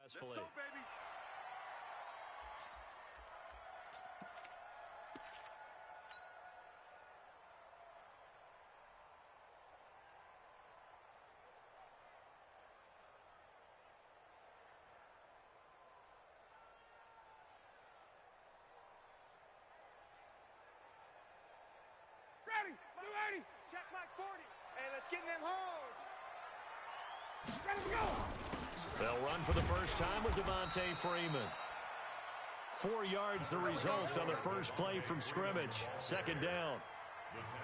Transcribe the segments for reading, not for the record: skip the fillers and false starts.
Let's go, baby. Ready, 280, check Mike 40. Hey, let's get in them holes. Ready to go. They'll run for the first time with Devontae Freeman. 4 yards the result on the first play from scrimmage. Second down.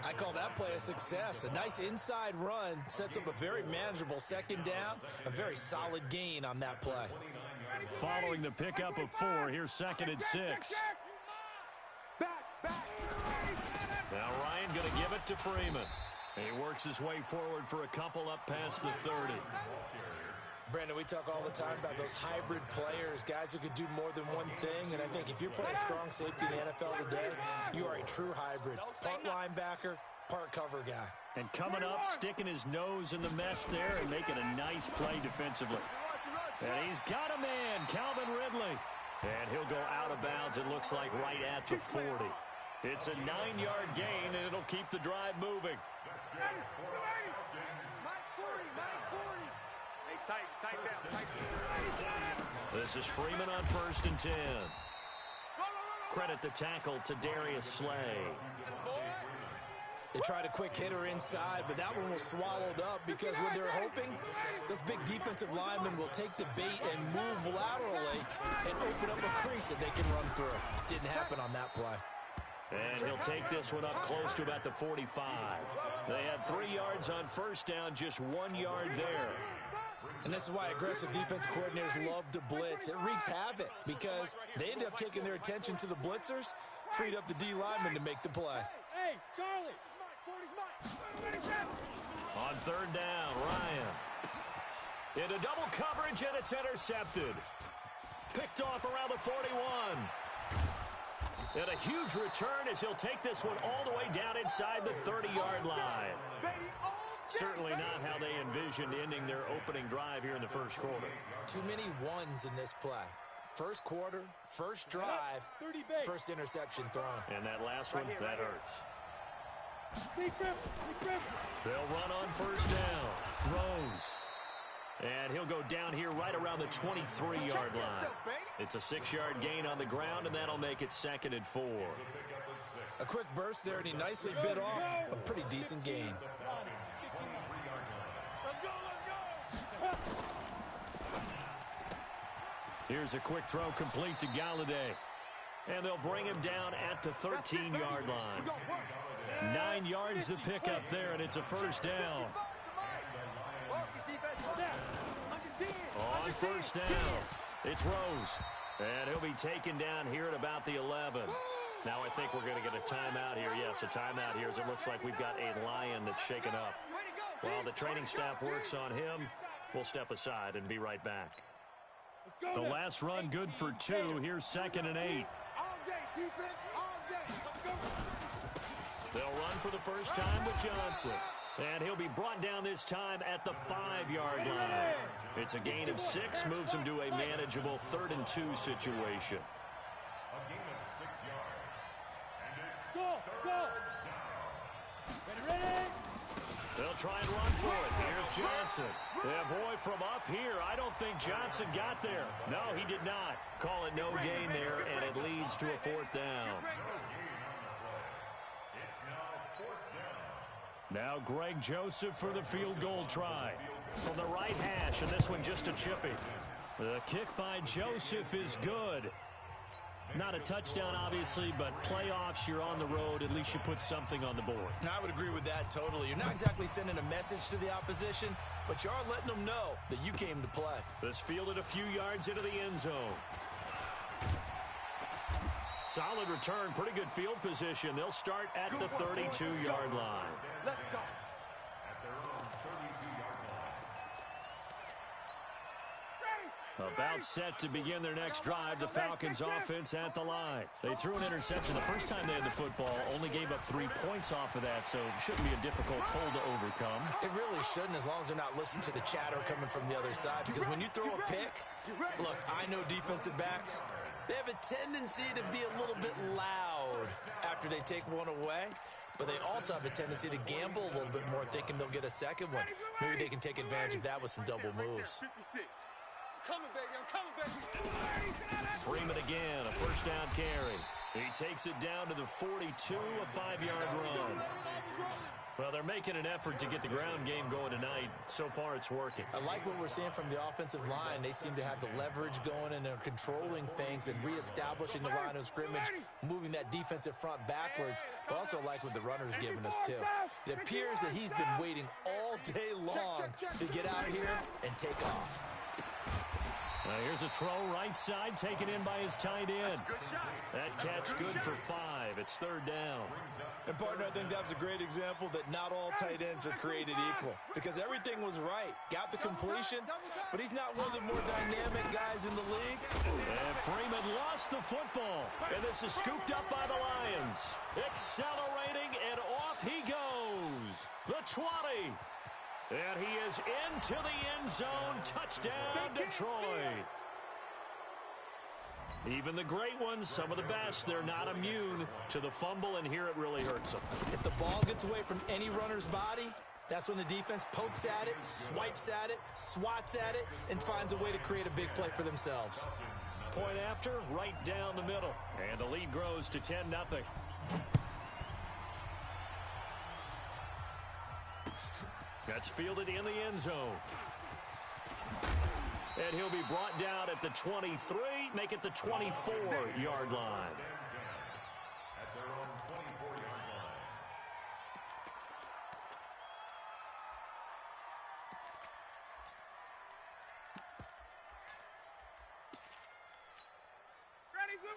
I call that play a success. A nice inside run sets up a very manageable second down. A very solid gain on that play. Following the pickup of 4, here's 2nd and 6. Now Ryan going to give it to Freeman. He works his way forward for a couple up past the 30. Brandon, we talk all the time about those hybrid players, guys who can do more than one thing. And I think if you're playing strong safety in the NFL today, you are a true hybrid. Part linebacker, part cover guy. And coming up, sticking his nose in the mess there and making a nice play defensively. And he's got a man, Calvin Ridley. And he'll go out of bounds, it looks like, right at the 40. It's a 9-yard gain, and it'll keep the drive moving. Mike 40, Mike 40. Hey, tight down. This is Freeman on 1st and 10. Credit the tackle to Darius Slay. They tried a quick hitter inside, but that one was swallowed up because what they're hoping, those big defensive linemen will take the bait and move laterally and open up a crease that they can run through. Didn't happen on that play. And he'll take this one up close to about the 45. They had 3 yards on first down, just 1 yard there. And this is why aggressive defensive coordinators love to blitz. It wreaks havoc because they end up taking their attention to the blitzers, freed up the D lineman to make the play. Hey, Charlie. On 3rd down, Ryan. Into double coverage, and it's intercepted. Picked off around the 41. And a huge return as he'll take this one all the way down inside the 30-yard line. Certainly not how they envisioned ending their opening drive here in the first quarter. Too many ones in this play. First quarter, first drive, first interception thrown. And that last one, that hurts. They'll run on 1st down. Rose. And he'll go down here right around the 23-yard line. It's a 6-yard gain on the ground, and that'll make it 2nd and 4. A quick burst there, and he nicely bit off a pretty decent gain. Here's a quick throw complete to Galladay. And they'll bring him down at the 13-yard line. 9 yards to pick up there, and it's a 1st down. On 1st down, it's Rose. And he'll be taken down here at about the 11. Now I think we're going to get a timeout here. Yes, a timeout here as it looks like we've got a Lion that's shaken up. While the training staff works on him, we'll step aside and be right back. The last run good for 2. Here's 2nd and 8. They'll run for the first time with Johnson. And he'll be brought down this time at the 5-yard line. It's a gain of 6, moves him to a manageable 3rd and 2 situation. A gain of 6 yards. And it's go. Ready. They'll try and run for it. Here's Johnson. Yeah, boy, from up here, I don't think Johnson got there. No, he did not. Call it no gain there, and it leads to a 4th down. Now Greg Joseph for the field goal try. From the right hash, and this one just a chippy. The kick by Joseph is good. Not a touchdown, obviously, but playoffs, you're on the road. At least you put something on the board. I would agree with that totally. You're not exactly sending a message to the opposition, but you are letting them know that you came to play. This fielded a few yards into the end zone. Solid return, pretty good field position. They'll start at the 32-yard line. Let's go. About set to begin their next drive, the Falcons offense at the line. They threw an interception the first time they had the football, only gave up 3 points off of that, so it shouldn't be a difficult hole to overcome. It really shouldn't, as long as they're not listening to the chatter coming from the other side, because when you throw a pick, look, I know defensive backs, they have a tendency to be a little bit loud after they take one away. But they also have a tendency to gamble a little bit more, thinking they'll get a second one. Maybe they can take advantage of that with some double moves. Coming, baby, I'm coming, baby. Freeman again, a first down carry. He takes it down to the 42, a 5-yard run. Well, they're making an effort to get the ground game going tonight. So far, it's working. I like what we're seeing from the offensive line. They seem to have the leverage going, and they're controlling things and reestablishing the line of scrimmage, moving that defensive front backwards. But also like what the runner's giving us, too. It appears that he's been waiting all day long to get out here and take off. Here's a throw right side, taken in by his tight end. That catch good for 5. It's 3rd down. And, partner, I think that's a great example that not all tight ends are created equal, because everything was right. Got the completion, but he's not one of the more dynamic guys in the league. And Freeman lost the football, and this is scooped up by the Lions. Accelerating, and off he goes. The 20. And he is into the end zone. Touchdown, Detroit. Even the great ones, some of the best, they're not immune to the fumble, and here it really hurts them. If the ball gets away from any runner's body, that's when the defense pokes at it, swipes at it, swats at it, and finds a way to create a big play for themselves. Point after, right down the middle. And the lead grows to 10-0. That's fielded in the end zone. And he'll be brought down at the 23, make it the 24-yard line. At their own 24-yard line.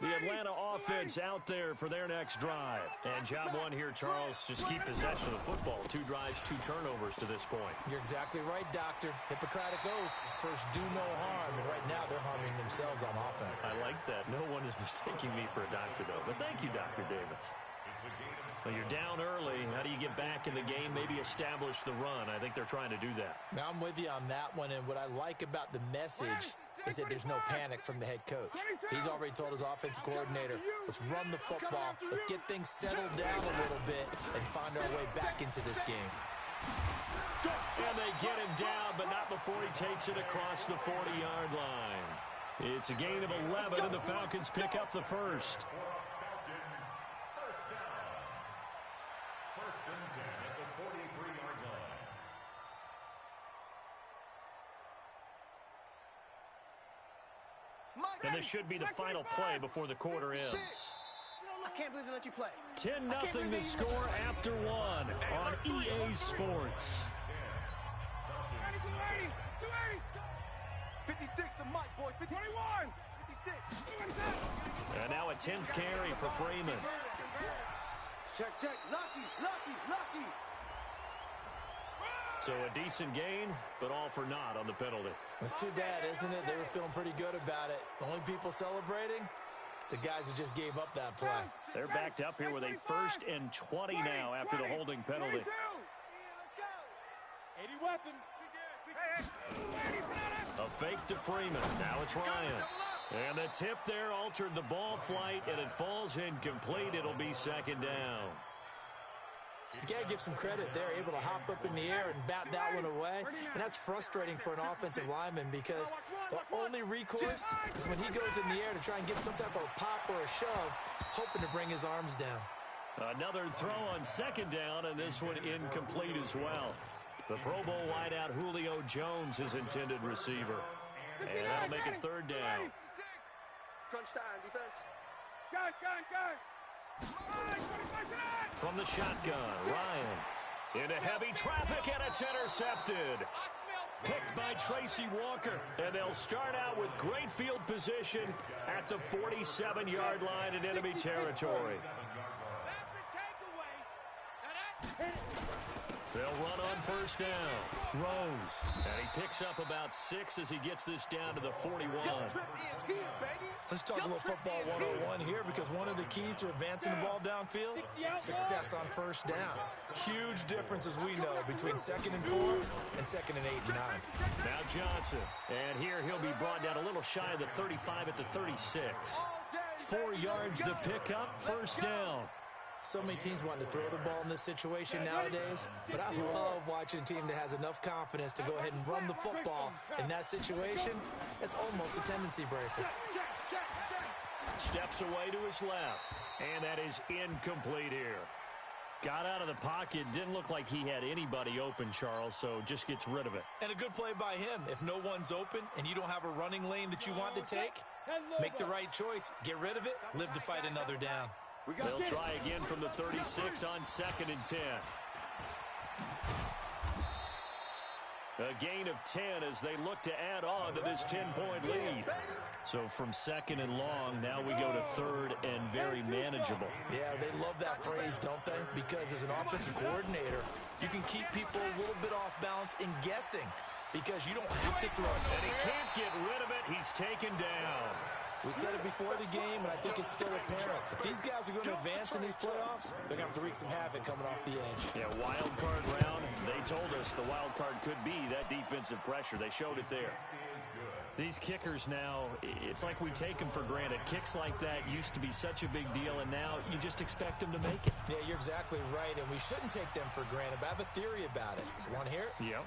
The Atlanta offense out there for their next drive. And job one here, Charles, just keep possession of the football. 2 drives, 2 turnovers to this point. You're exactly right, Doctor. Hippocratic oath, first do no harm. And right now they're harming themselves on offense. I like that. No one is mistaking me for a doctor, though. But thank you, Dr. Davis. So you're down early. How do you get back in the game? Maybe establish the run. I think they're trying to do that. Now I'm with you on that one. And what I like about the message is that there's no panic from the head coach. He's already told his offensive coordinator, let's run the football, let's get things settled down a little bit and find our way back into this game. And they get him down, but not before he takes it across the 40-yard line. It's a gain of 11, and the Falcons pick up the first. First down. First and 10 at the 43-yard line. And this should be the final play before the quarter ends. I can't believe they let you play. 10-0 the score after 1 on EA Sports. 56 to Mike, boys. 21. 56. And now a 10th carry for Freeman. Check. Lucky. So a decent gain, but all for naught on the penalty. It's too bad, isn't it? They were feeling pretty good about it. The only people celebrating, the guys who just gave up that play. They're backed up here with a 1st and 20 now after the holding penalty. 80 weapon. A fake to Freeman. Now it's Ryan. And the tip there altered the ball flight, and it falls incomplete. It'll be 2nd down. You got to give some credit there, able to hop up in the air and bat that one away. And that's frustrating for an offensive lineman because the only recourse is when he goes in the air to try and get some type of a pop or a shove, hoping to bring his arms down. Another throw on 2nd down, and this one incomplete as well. The Pro Bowl wideout Julio Jones, his intended receiver. And that'll make it 3rd down. Crunch time, defense. Gun. From the shotgun, Ryan into heavy traffic, and it's intercepted. Picked by Tracy Walker, and they'll start out with great field position at the 47-yard line in enemy territory. They'll run on first down. Rose. And he picks up about 6 as he gets this down to the 41. Let's talk a little football 101 here, because one of the keys to advancing the ball downfield, success on first down. Huge difference, as we know, between 2nd and 4 and 2nd and 8 and 9. Now Johnson. And here he'll be brought down a little shy of the 35 at the 36. 4 yards the pickup, first down. So many teams want to throw the ball in this situation nowadays, but I love watching a team that has enough confidence to go ahead and run the football in that situation. It's almost a tendency breaker. Steps away to his left, and that is incomplete here. Got out of the pocket, didn't look like he had anybody open, Charles, so just gets rid of it. And a good play by him. If no one's open and you don't have a running lane that you want to take, make the right choice. Get rid of it, live to fight another down. They'll try again from the 36 on 2nd and 10. A gain of 10 as they look to add on to this 10-point lead. So from 2nd and long, now we go to 3rd and very manageable. Yeah, they love that phrase, don't they? Because as an offensive coordinator, you can keep people a little bit off balance and guessing, because you don't have to throw it. And he can't get rid of it. He's taken down. We said it before the game, and I think it's still apparent. If these guys are going to advance in these playoffs, they're going to have to wreak some havoc coming off the edge. Yeah, wild card round. They told us the wild card could be that defensive pressure. They showed it there. These kickers now, it's like we take them for granted. Kicks like that used to be such a big deal, and now you just expect them to make it. Yeah, you're exactly right, and we shouldn't take them for granted. But I have a theory about it. You want to hear it? Yep.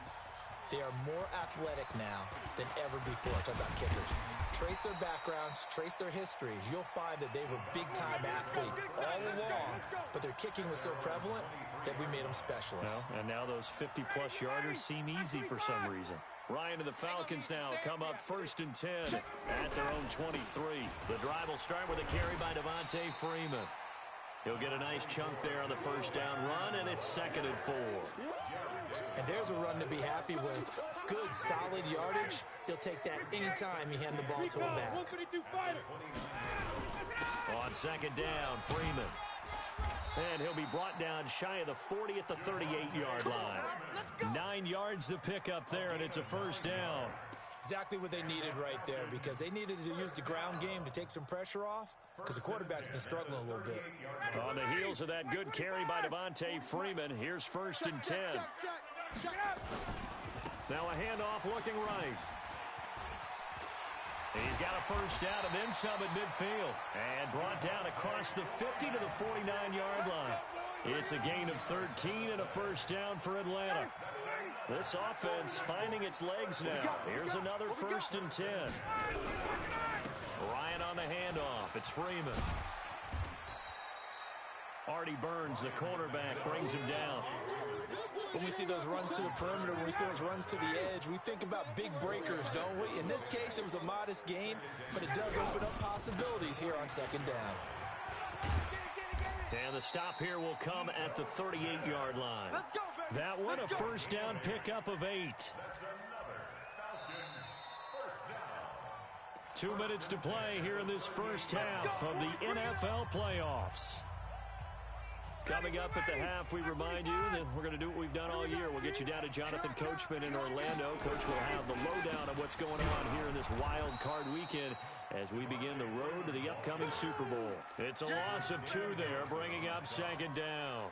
They are more athletic now than ever before. Talk about kickers. Trace their backgrounds, trace their histories. You'll find that they were big-time athletes all along, but their kicking was so prevalent that we made them specialists. Well, and now those 50-plus yarders seem easy for some reason. Ryan and the Falcons now come up 1st and 10 at their own 23. The drive will start with a carry by Devontae Freeman. He'll get a nice chunk there on the first down run, and it's 2nd and 4. And there's a run to be happy with. Good, solid yardage. He'll take that anytime you hand the ball to him back. On 2nd down, Freeman. And he'll be brought down shy of the 40 at the 38-yard line. 9 yards to pick up there, and it's a first down. Exactly what they needed right there, because they needed to use the ground game to take some pressure off, because the quarterback's been struggling a little bit. On the heels of that good carry by Devontae Freeman, here's 1st and 10. Now a handoff looking right. He's got a first down and then some at midfield. And brought down across the 50 to the 49-yard line. It's a gain of 13 and a first down for Atlanta. This offense finding its legs now. Here's another 1st and 10. Ryan on the handoff. It's Freeman. Artie Burns, the cornerback, brings him down. When we see those runs to the perimeter, when we see those runs to the edge, we think about big breakers, don't we? In this case, it was a modest gain, but it does open up possibilities here on 2nd down. And the stop here will come at the 38-yard line. That one, a first down pickup of 8. 2 minutes to play here in this first half of the NFL playoffs. Coming up at the half, we remind you that we're going to do what we've done all year. We'll get you down to Jonathan Coachman in Orlando. Coach will have the lowdown of what's going on here in this wild card weekend as we begin the road to the upcoming Super Bowl. It's a loss of 2 there, bringing up 2nd down.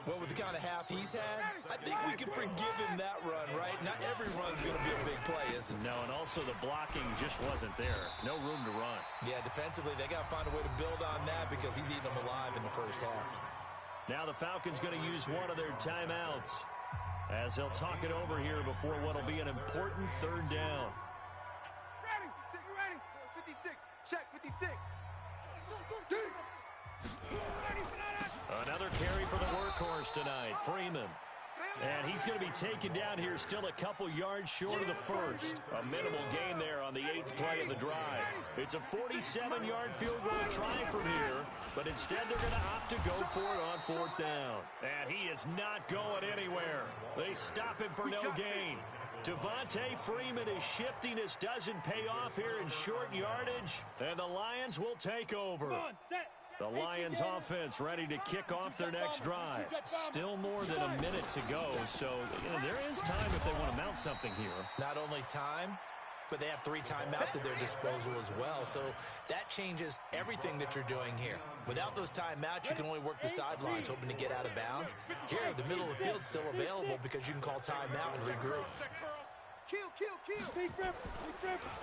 Well, with the kind of half he's had, I think we can forgive him that run, right? Not every run's going to be a big play, is it? No, and also the blocking just wasn't there. No room to run. Yeah, defensively, they got to find a way to build on that because he's eating them alive in the first half. Now the Falcons going to use one of their timeouts as they'll talk it over here before what will be an important 3rd down. Ready, ready. 56, check 56. Another carry for the workhorse tonight, Freeman. And he's going to be taken down here still a couple yards short of the first. A minimal gain there on the 8th play of the drive. It's a 47-yard field goal try from here, but instead they're going to opt to go for it on 4th down. And he is not going anywhere. They stop him for no gain. Devontae Freeman is shifting. This doesn't pay off here in short yardage, and the Lions will take over. Come on, set. The Lions offense ready to kick off their next drive. Still more than a minute to go, so there is time if they want to mount something here. Not only time, but they have 3 timeouts at their disposal as well, so that changes everything that you're doing here. Without those timeouts, you can only work the sidelines, hoping to get out of bounds. Here, the middle of the field's still available because you can call timeout and regroup.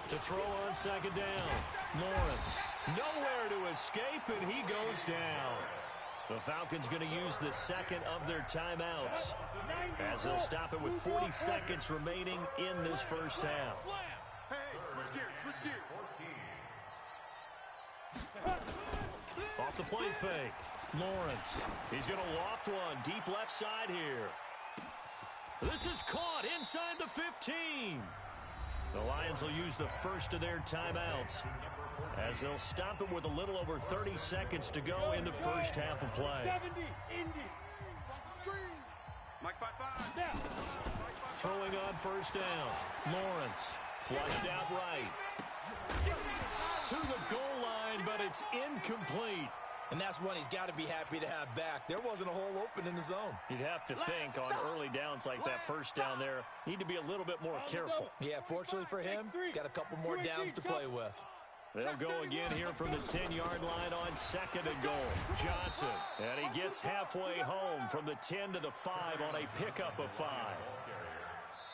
To throw on second down, Lawrence. Nowhere to escape, and he goes down. The Falcons going to use the second of their timeouts as they'll stop it with 40 seconds remaining in this first half. Hey, switch gears. Off the play fake, Lawrence. He's going to loft one deep left side here. This is caught inside the 15. The Lions will use the first of their timeouts as they'll stop it with a little over 30 seconds to go in the first half of play. Throwing on first down, Lawrence. Flushed out right. To the goal line, but it's incomplete. And that's one he's got to be happy to have back. There wasn't a hole open in the zone. You'd have to think on early downs like that first down there, need to be a little bit more careful. Yeah, fortunately for him, got a couple more downs to play with. They'll go again here from the 10-yard line on second and goal. Johnson, and he gets halfway home from the 10 to the 5 on a pickup of 5.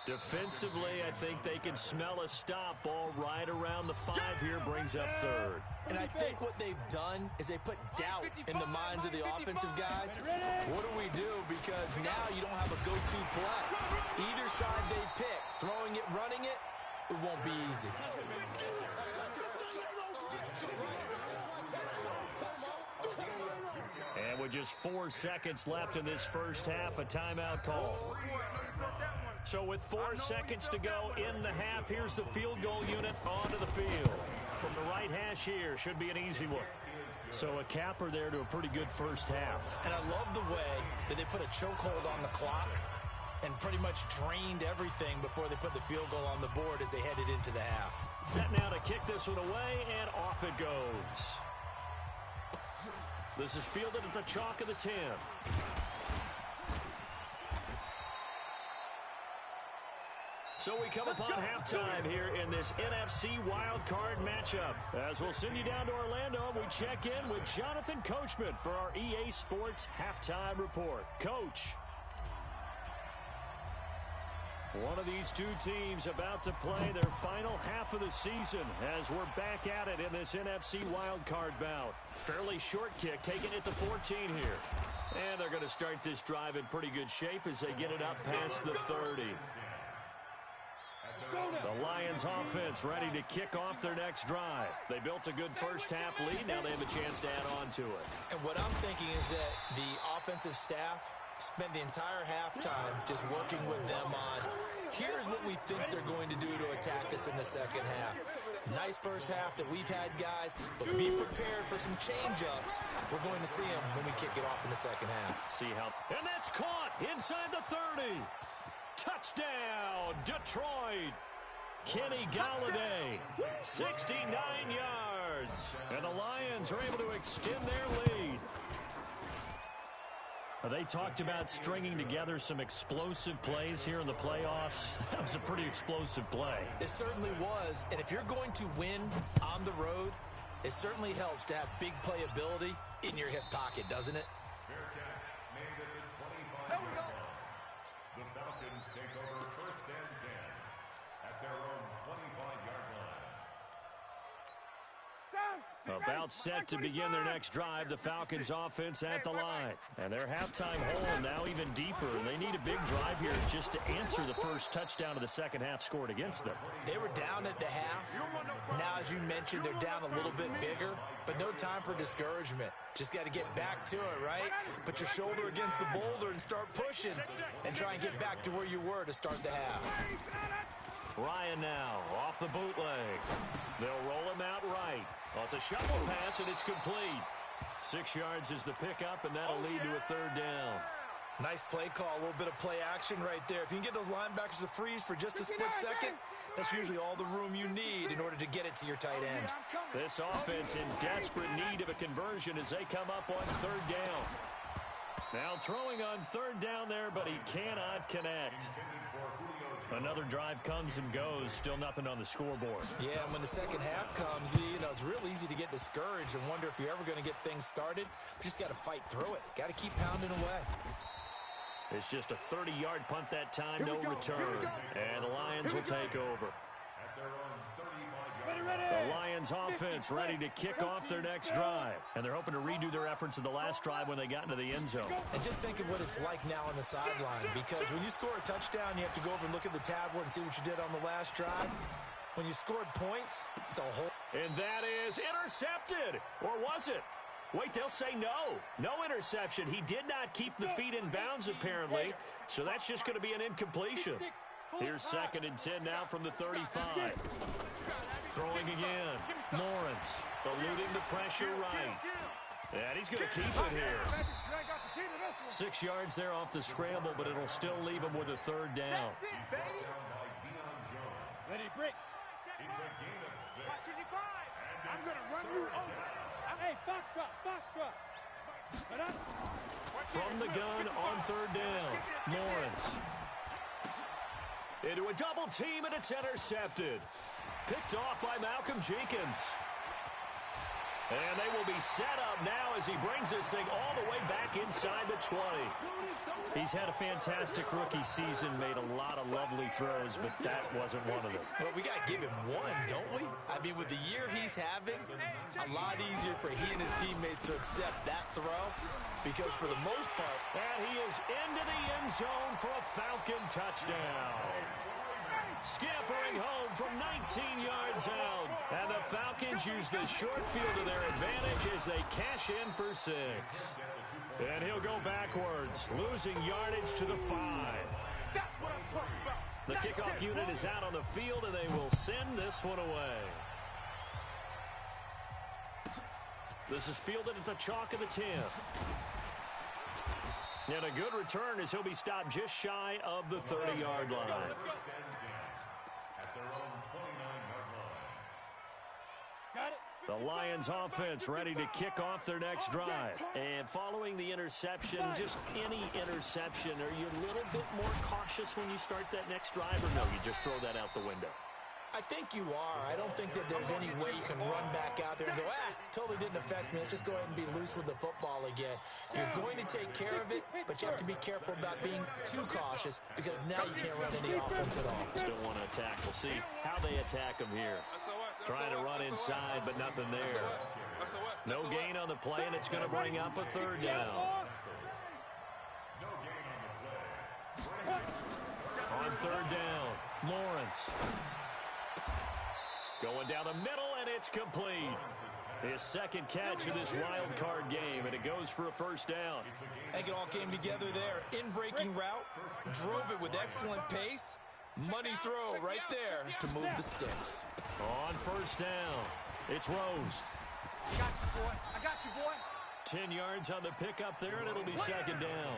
Defensively, I think they can smell a stop. Ball right around the 5 here, brings up third. And I think what they've done is they put doubt in the minds of the offensive guys. What do we do? Because now you don't have a go-to play. Either side they pick, throwing it, running it, it won't be easy. And with just 4 seconds left in this first half, a timeout call. So with 4 seconds to go in the half, here's the field goal unit onto the field. From the right hash here, should be an easy one. So a capper there to a pretty good first half. And I love the way that they put a chokehold on the clock and pretty much drained everything before they put the field goal on the board as they headed into the half. Set now to kick this one away, and off it goes. This is fielded at the chalk of the 10. So we come upon halftime here in this NFC wildcard matchup. As we'll send you down to Orlando, we check in with Jonathan Coachman for our EA Sports Halftime Report. Coach. One of these two teams about to play their final half of the season as we're back at it in this NFC wildcard bout. Fairly short kick, taking it to 14 here. And they're going to start this drive in pretty good shape as they get it up past the 30. The Lions offense ready to kick off their next drive. They built a good first half lead. Now they have a chance to add on to it. And what I'm thinking is that the offensive staff spent the entire halftime just working with them on, here's what we think they're going to do to attack us in the second half. Nice first half that we've had, guys, but be prepared for some change-ups. We're going to see them when we kick it off in the second half. See how, and that's caught inside the 30. Touchdown, Detroit. Kenny Galladay, 69 yards. And the Lions are able to extend their lead. They talked about stringing together some explosive plays here in the playoffs. That was a pretty explosive play. It certainly was. And if you're going to win on the road, it certainly helps to have big playability in your hip pocket, doesn't it? Fair catch made at the 25-yard line. The Falcons take over first and 10 at their own 25-yard line. About set to begin their next drive, the Falcons offense at the line. And their halftime hole now even deeper. And they need a big drive here just to answer the first touchdown of the second half scored against them. They were down at the half. Now, as you mentioned, they're down a little bit bigger, but no time for discouragement. Just got to get back to it, right? Put your shoulder against the boulder and start pushing and try and get back to where you were to start the half. Ryan now off the bootleg. They'll roll him out right. Well, it's a shuffle pass, and it's complete. 6 yards is the pickup, and that'll lead to a third down. Nice play call, a little bit of play action right there. If you can get those linebackers to freeze for just a split second, that's usually all the room you need in order to get it to your tight end. This offense in desperate need of a conversion as they come up on third down. Now throwing on third down there, but he cannot connect. Another drive comes and goes, still nothing on the scoreboard. Yeah, and when the second half comes, it's real easy to get discouraged and wonder if you're ever going to get things started. You just got to fight through it. Got to keep pounding away. It's just a 30-yard punt that time, no return. And the Lions will take over. The Lions offense ready to kick off their next drive. And they're hoping to redo their efforts in the last drive when they got into the end zone. And just think of what it's like now on the sideline. Because when you score a touchdown, you have to go over and look at the tablet and see what you did on the last drive. When you scored points, it's a whole... And that is intercepted. Or was it? Wait, they'll say no. No interception. He did not keep the feet in bounds, apparently. So that's just going to be an incompletion. Here's 2nd and 10 now from the 35. Throwing again. Lawrence eluding the pressure right. And he's going to keep it here. 6 yards there off the scramble, but it'll still leave him with a third down. Ready, break. It's a gain of 6. I'm going to run you over. Hey, foxtrot. From the gun on third down. Lawrence. Into a double team, and it's intercepted. Picked off by Malcolm Jenkins. And they will be set up now as he brings this thing all the way back inside the 20. He's had a fantastic rookie season, made a lot of lovely throws, but that wasn't one of them. Well, we got to give him one, don't we? I mean, with the year he's having, a lot easier for he and his teammates to accept that throw, because for the most part... And he is into the end zone for a Falcon touchdown. Scampering home from 19 yards out. And the Falcons use the short field to their advantage as they cash in for 6. And he'll go backwards, losing yardage to the 5. That's what I'm talking about. The kickoff unit is out on the field, and they will send this one away. This is fielded at the chalk of the 10. And a good return as he'll be stopped just shy of the 30-yard line. The Lions offense ready to kick off their next drive. And following the interception, just any interception, are you a little bit more cautious when you start that next drive, or no, you just throw that out the window? I think you are. I don't think that there's any way you can run back out there and go, totally didn't affect me. Let's just go ahead and be loose with the football again. You're going to take care of it, but you have to be careful about being too cautious because now you can't run any offense at all. Still want to attack. We'll see how they attack him here. Trying to run inside, but nothing there. No gain on the play, and it's going to bring up a third down. On third down, Lawrence. Going down the middle, and it's complete. His second catch of this wild card game, and it goes for a first down. I think it all came together there. In-breaking route, drove it with excellent pace. Money throw right there to move the sticks. On first down, it's Rose. I got you, boy. I got you, boy. 10 yards on the pickup there, and it'll be second down.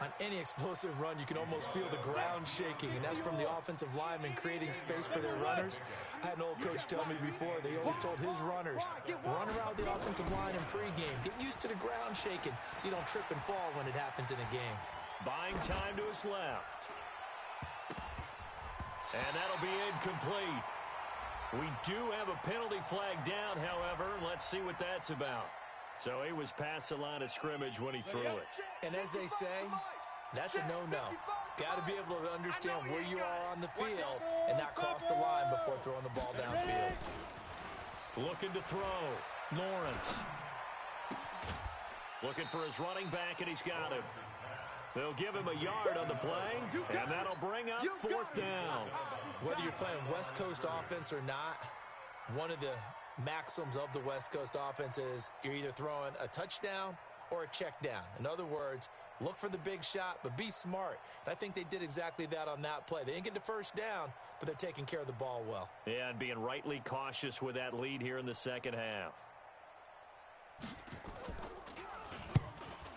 On any explosive run, you can almost feel the ground shaking, and that's from the offensive linemen creating space for their runners. I had an old coach tell me before, they always told his runners, run around the offensive line in pregame. Get used to the ground shaking so you don't trip and fall when it happens in a game. Buying time to his left. And that'll be incomplete. We do have a penalty flag down, however. Let's see what that's about. So he was past the line of scrimmage when he threw it. And as they say, that's a no-no. Got to be able to understand where you are on the field and not cross the line before throwing the ball downfield. Looking to throw. Lawrence. Looking for his running back, and he's got him. They'll give him a yard on the play, and that'll bring up fourth down. Whether you're playing West Coast offense or not, one of the maxims of the West Coast offense is you're either throwing a touchdown or a check down. In other words, look for the big shot, but be smart. And I think they did exactly that on that play. They didn't get the first down, but they're taking care of the ball well. Yeah, and being rightly cautious with that lead here in the second half.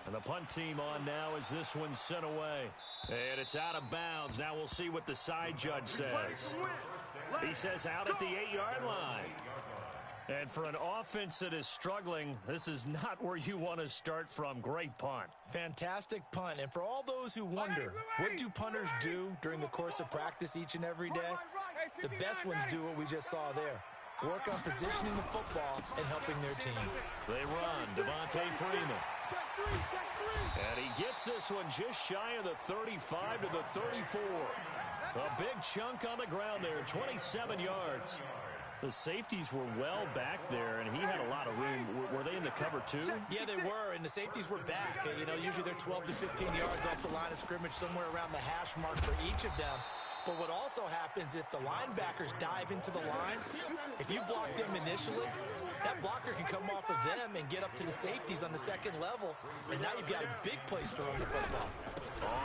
And The punt team on now as this one's sent away. And it's out of bounds. Now we'll see what the side judge says. He says out at the 8-yard line. And for an offense that is struggling, this is not where you want to start from. Great punt. Fantastic punt. And for all those who wonder, what do punters do during the course of practice each and every day? The best ones do what we just saw there. Work on positioning the football and helping their team. They run. Devontae Freeman. And he gets this one just shy of the 35 to the 34. A big chunk on the ground there, 27 yards. The safeties were well back there, and he had a lot of room. Were they in the cover too? Yeah, they were, and the safeties were back. You know, usually they're 12 to 15 yards off the line of scrimmage, somewhere around the hash mark for each of them. But what also happens if the linebackers dive into the line, if you block them initially, that blocker can come off of them and get up to the safeties on the second level, and now you've got a big place to run the football.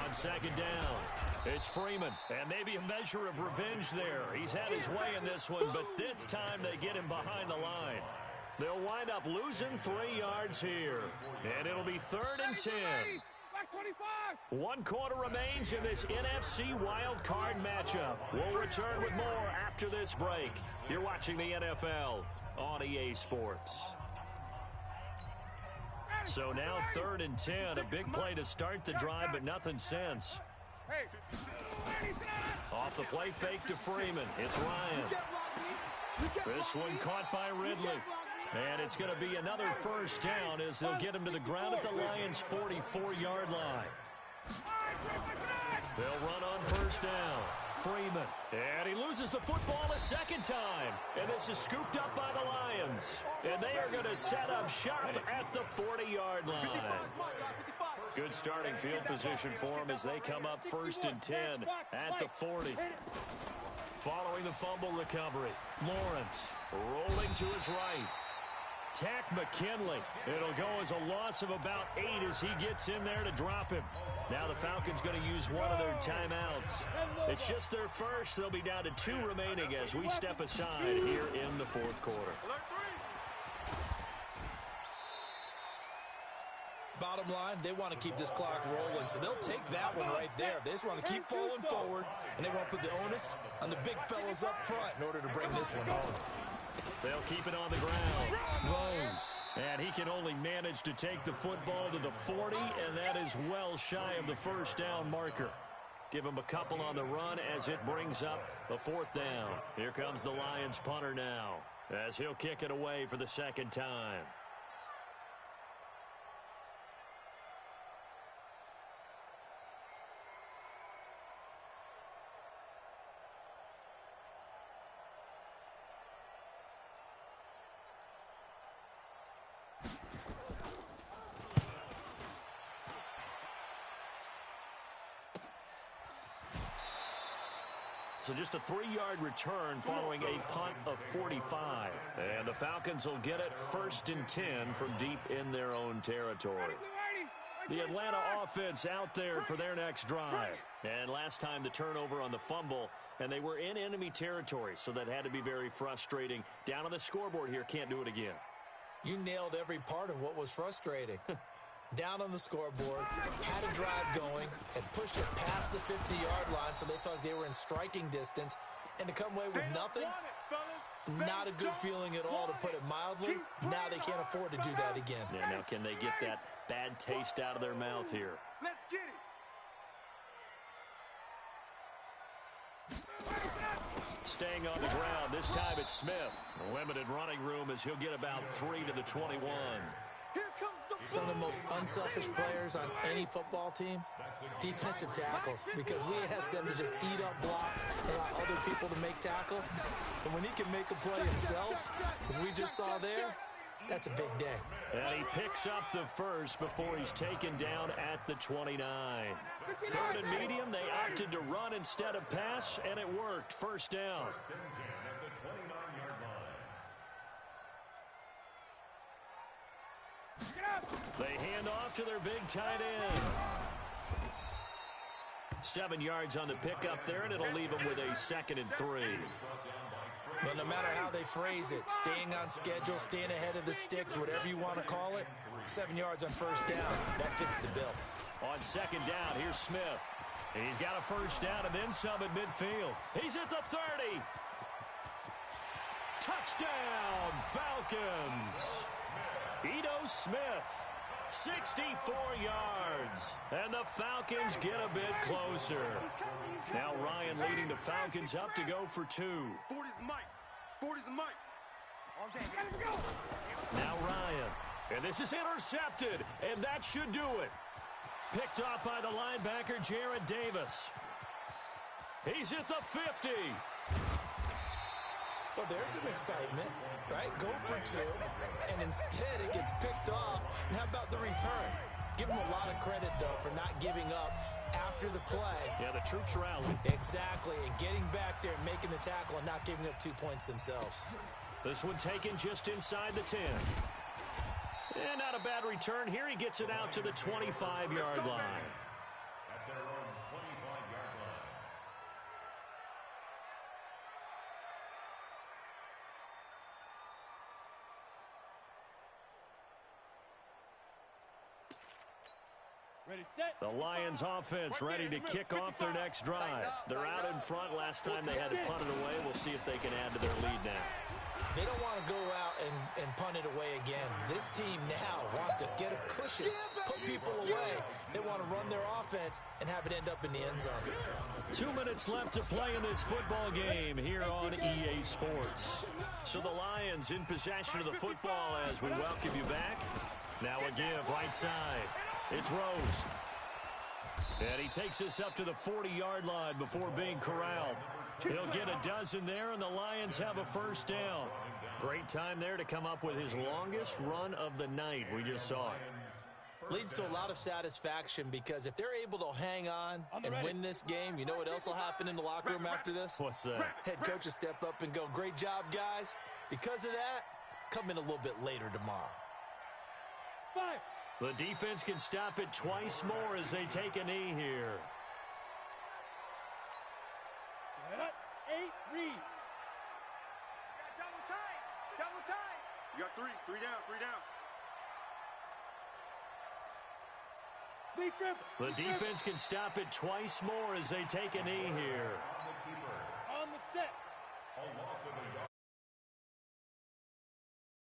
On second down, it's Freeman, and maybe a measure of revenge there. He's had his way in this one, but this time they get him behind the line. They'll wind up losing 3 yards here, and it'll be 3rd and 10. 1 quarter remains in this NFC wild card matchup. We'll return with more after this break. You're watching the NFL on EA Sports. So now 3rd and 10, a big play to start the drive, but nothing since. Off the play fake to Freeman. It's Ryan. This one caught by Ridley. And it's going to be another 1st down as they'll get him to the ground at the Lions' 44-yard line. They'll run on 1st down. Freeman. And he loses the football a 2nd time. And this is scooped up by the Lions. And they are going to set up shop at the 40-yard line. Good starting field position for them as they come up 1st and 10 at the 40. Following the fumble recovery, Lawrence rolling to his right. Tack McKinley. It'll go as a loss of about 8 as he gets in there to drop him. Now the Falcons going to use one of their timeouts. It's just their first. They'll be down to 2 remaining as we step aside here in the 4th quarter. Bottom line, they want to keep this clock rolling, so they'll take that one right there. They just want to keep falling forward, and they want to put the onus on the big fellas up front in order to bring this one home. They'll keep it on the ground. Rose. And he can only manage to take the football to the 40, and that is well shy of the 1st down marker. Give him a couple on the run as it brings up a 4th down. Here comes the Lions punter now as he'll kick it away for the 2nd time. So just a 3-yard return following a punt of 45. And the Falcons will get it 1st and 10 from deep in their own territory. The Atlanta offense out there for their next drive. And last time the turnover on the fumble, and they were in enemy territory, so that had to be very frustrating. Down on the scoreboard here, can't do it again. You nailed every part of what was frustrating. Down on the scoreboard, had a drive going, had pushed it past the 50-yard line, so they thought they were in striking distance, and to come away with nothing, not a good feeling at all, to put it mildly. Now they can't afford to do that again. Yeah, now can they get that bad taste out of their mouth here? Let's get it. Staying on the ground, this time it's Smith. Limited running room as he'll get about 3 to the 21. Some of the most unselfish players on any football team, defensive tackles, because we ask them to just eat up blocks and allow other people to make tackles. And when he can make a play himself, as we just saw there, that's a big day. And he picks up the first before he's taken down at the 29. 3rd and medium, they opted to run instead of pass, and it worked. 1st down. They hand off to their big tight end. 7 yards on the pickup there, and it'll leave them with a 2nd and 3. But no matter how they phrase it, staying on schedule, staying ahead of the sticks, whatever you want to call it, 7 yards on first down. That fits the bill. On second down, here's Smith. He's got a first down and then some at midfield. He's at the 30. Touchdown, Falcons. Ito Smith, 64 yards. And the Falcons get a bit closer. Now Ryan leading the Falcons up to go for 2. 40's Mike. 40's Mike. Now Ryan. And this is intercepted. And that should do it. Picked off by the linebacker, Jared Davis. He's at the 50. Well, there's some excitement, right? Go for 2, and instead it gets picked off. And how about the return? Give them a lot of credit, though, for not giving up after the play. Yeah, the troops rallied. Exactly, and getting back there and making the tackle and not giving up 2 points themselves. This one taken just inside the 10. And not a bad return here. He gets it out to the 25-yard line. At their own 25-yard line. Ready, set. The Lions offense ready to kick off their next drive. They're out in front. Last time they had to punt it away. We'll see if they can add to their lead now. They don't want to go out and punt it away again. This team now wants to get a cushion, put people away. They want to run their offense and have it end up in the end zone. 2 minutes left to play in this football game here on EA Sports. So the Lions in possession of the football as we welcome you back. Now a give right side. It's Rose. And he takes this up to the 40-yard line before being corralled. He'll get a dozen there, and the Lions have a first down. Great time there to come up with his longest run of the night. We just saw it. Leads to a lot of satisfaction because if they're able to hang on and win this game, you know what else will happen in the locker room after this? What's that? Head coach will step up and go, great job, guys. Because of that, come in a little bit later tomorrow. The defense can stop it twice more as they take a knee here. 8, read. Double time. Double time. You got 3. 3 down. 3 down. The defense can stop it twice more as they take a knee here.